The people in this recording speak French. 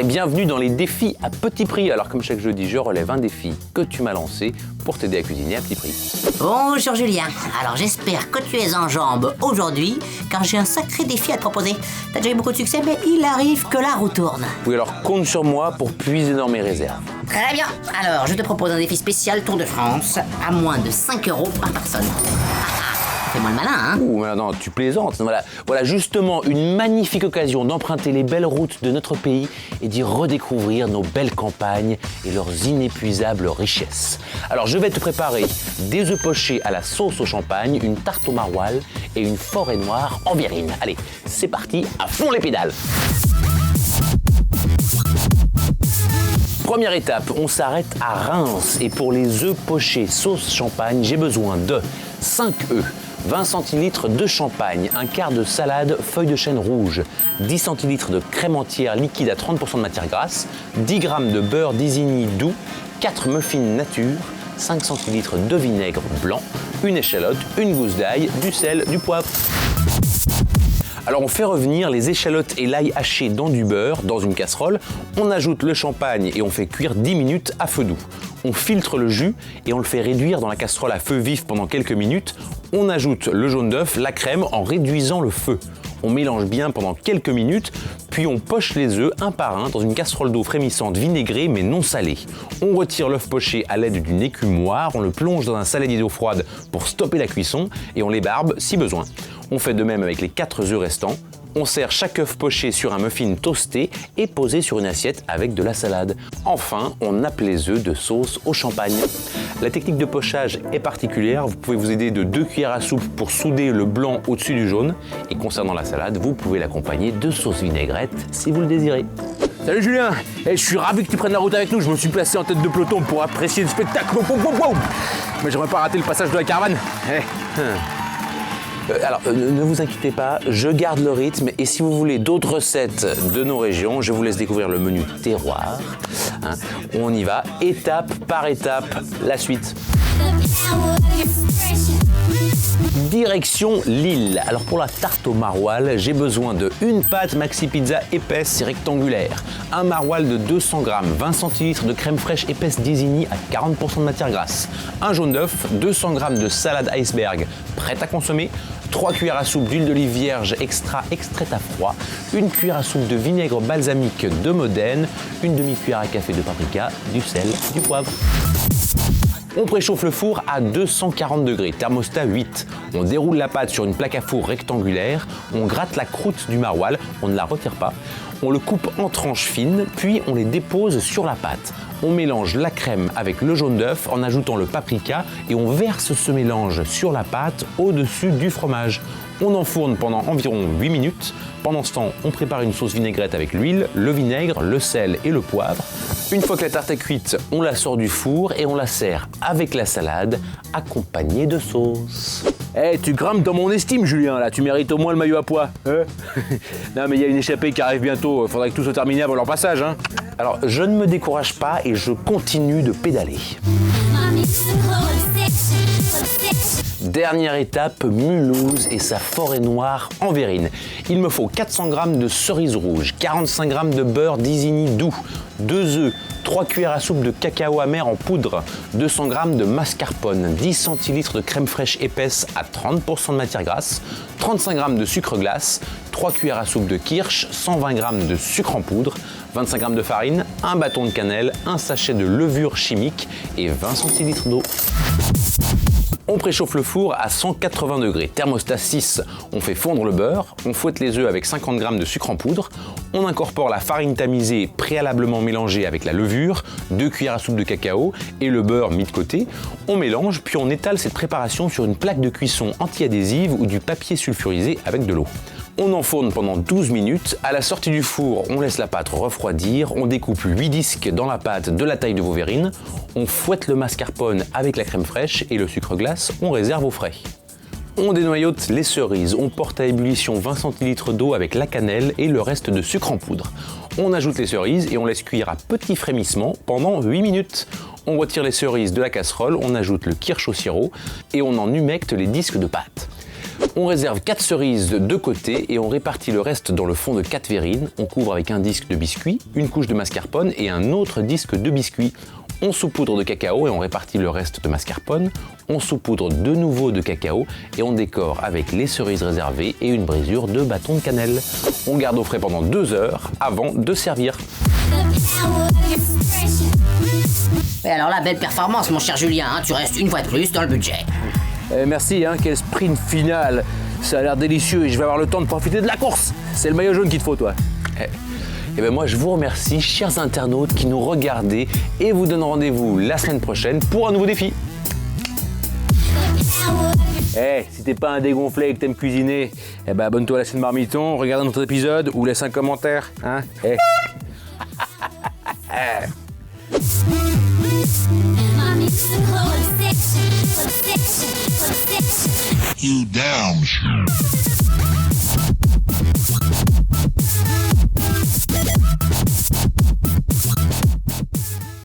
et bienvenue dans les défis à petit prix. Alors comme chaque jeudi, je relève un défi que tu m'as lancé pour t'aider à cuisiner à petit prix. Bonjour Julien, alors j'espère que tu es en jambes aujourd'hui, car j'ai un sacré défi à te proposer. T'as déjà eu beaucoup de succès, mais il arrive que la roue tourne. Oui, alors compte sur moi pour puiser dans mes réserves. Très bien, alors je te propose un défi spécial Tour de France, à moins de 5 € par personne. Fais-moi le malin, hein. Ouh, non, tu plaisantes. Voilà justement une magnifique occasion d'emprunter les belles routes de notre pays et d'y redécouvrir nos belles campagnes et leurs inépuisables richesses. Alors je vais te préparer des œufs pochés à la sauce au champagne, une tarte au maroilles et une forêt noire en verrine. Allez, c'est parti, à fond les pédales. Première étape, on s'arrête à Reims et pour les œufs pochés sauce champagne, j'ai besoin de 5 œufs, 20 centilitres de champagne, un quart de salade feuilles de chêne rouge, 10 centilitres de crème entière liquide à 30% de matière grasse, 10 g de beurre d'Isigny doux, 4 muffins nature, 5 centilitres de vinaigre blanc, une échalote, une gousse d'ail, du sel, du poivre. Alors on fait revenir les échalotes et l'ail haché dans du beurre, dans une casserole, on ajoute le champagne et on fait cuire 10 minutes à feu doux. On filtre le jus et on le fait réduire dans la casserole à feu vif pendant quelques minutes. On ajoute le jaune d'œuf, la crème en réduisant le feu. On mélange bien pendant quelques minutes, puis on poche les œufs un par un dans une casserole d'eau frémissante vinaigrée mais non salée. On retire l'œuf poché à l'aide d'une écumoire, on le plonge dans un saladier d'eau froide pour stopper la cuisson et on les barbe si besoin. On fait de même avec les 4 œufs restants. On sert chaque œuf poché sur un muffin toasté et posé sur une assiette avec de la salade. Enfin, on nappe les œufs de sauce au champagne. La technique de pochage est particulière. Vous pouvez vous aider de 2 cuillères à soupe pour souder le blanc au-dessus du jaune. Et concernant la salade, vous pouvez l'accompagner de sauce vinaigrette si vous le désirez. Salut Julien, je suis ravi que tu prennes la route avec nous. Je me suis placé en tête de peloton pour apprécier le spectacle. Mais j'aimerais pas rater le passage de la caravane. Alors, ne vous inquiétez pas, je garde le rythme et si vous voulez d'autres recettes de nos régions, je vous laisse découvrir le menu terroir. On y va, étape par étape, la suite. Direction Lille. Alors pour la tarte au maroilles, j'ai besoin de une pâte maxi pizza épaisse et rectangulaire, un maroilles de 200 g, 20 centilitres de crème fraîche épaisse d'Isigny à 40% de matière grasse, un jaune d'œuf, 200 g de salade iceberg prête à consommer, 3 cuillères à soupe d'huile d'olive vierge extra extraite à froid, une cuillère à soupe de vinaigre balsamique de Modène, une demi-cuillère à café de paprika, du sel, du poivre. On préchauffe le four à 240 degrés, thermostat 8. On déroule la pâte sur une plaque à four rectangulaire, on gratte la croûte du maroilles, on ne la retire pas, on le coupe en tranches fines, puis on les dépose sur la pâte. On mélange la crème avec le jaune d'œuf en ajoutant le paprika et on verse ce mélange sur la pâte au-dessus du fromage. On enfourne pendant environ 8 minutes. Pendant ce temps, on prépare une sauce vinaigrette avec l'huile, le vinaigre, le sel et le poivre. Une fois que la tarte est cuite, on la sort du four et on la sert avec la salade, accompagnée de sauce. Tu grimpes dans mon estime Julien, là, tu mérites au moins le maillot à pois. Non mais il y a une échappée qui arrive bientôt, faudrait que tout soit terminé avant leur passage. Alors, je ne me décourage pas et je continue de pédaler. Dernière étape, Mulhouse et sa forêt noire en verrine. Il me faut 400 g de cerises rouges, 45 g de beurre d'Isigny doux, 2 œufs, 3 cuillères à soupe de cacao amer en poudre, 200 g de mascarpone, 10 centilitres de crème fraîche épaisse à 30% de matière grasse, 35 g de sucre glace, 3 cuillères à soupe de kirsch, 120 g de sucre en poudre, 25 g de farine, un bâton de cannelle, un sachet de levure chimique et 20 centilitres d'eau. On préchauffe le four à 180 degrés, thermostat 6. On fait fondre le beurre, on fouette les œufs avec 50 g de sucre en poudre, on incorpore la farine tamisée préalablement mélangée avec la levure, 2 cuillères à soupe de cacao et le beurre mis de côté. On mélange puis on étale cette préparation sur une plaque de cuisson anti-adhésive ou du papier sulfurisé avec de l'eau. On enfourne pendant 12 minutes. À la sortie du four, on laisse la pâte refroidir. On découpe 8 disques dans la pâte de la taille de vos verrines. On fouette le mascarpone avec la crème fraîche et le sucre glace. On réserve au frais. On dénoyote les cerises. On porte à ébullition 20 centilitres d'eau avec la cannelle et le reste de sucre en poudre. On ajoute les cerises et on laisse cuire à petit frémissement pendant 8 minutes. On retire les cerises de la casserole, on ajoute le kirsch au sirop et on en humecte les disques de pâte. On réserve 4 cerises de côté et on répartit le reste dans le fond de 4 verrines. On couvre avec un disque de biscuit, une couche de mascarpone et un autre disque de biscuit. On saupoudre de cacao et on répartit le reste de mascarpone. On saupoudre de nouveau de cacao et on décore avec les cerises réservées et une brisure de bâton de cannelle. On garde au frais pendant 2 heures avant de servir. Et alors là, belle performance, mon cher Julien, hein, tu restes une fois de plus dans le budget. Merci, hein, quel sprint final. Ça a l'air délicieux et je vais avoir le temps de profiter de la course. C'est le maillot jaune qu'il te faut, toi. Et ben moi je vous remercie, chers internautes qui nous regardez, et vous donne rendez-vous la semaine prochaine pour un nouveau défi. Si t'es pas un dégonflé et que t'aimes cuisiner, abonne-toi à la chaîne Marmiton, regarde notre épisode ou laisse un commentaire. Hein. You down.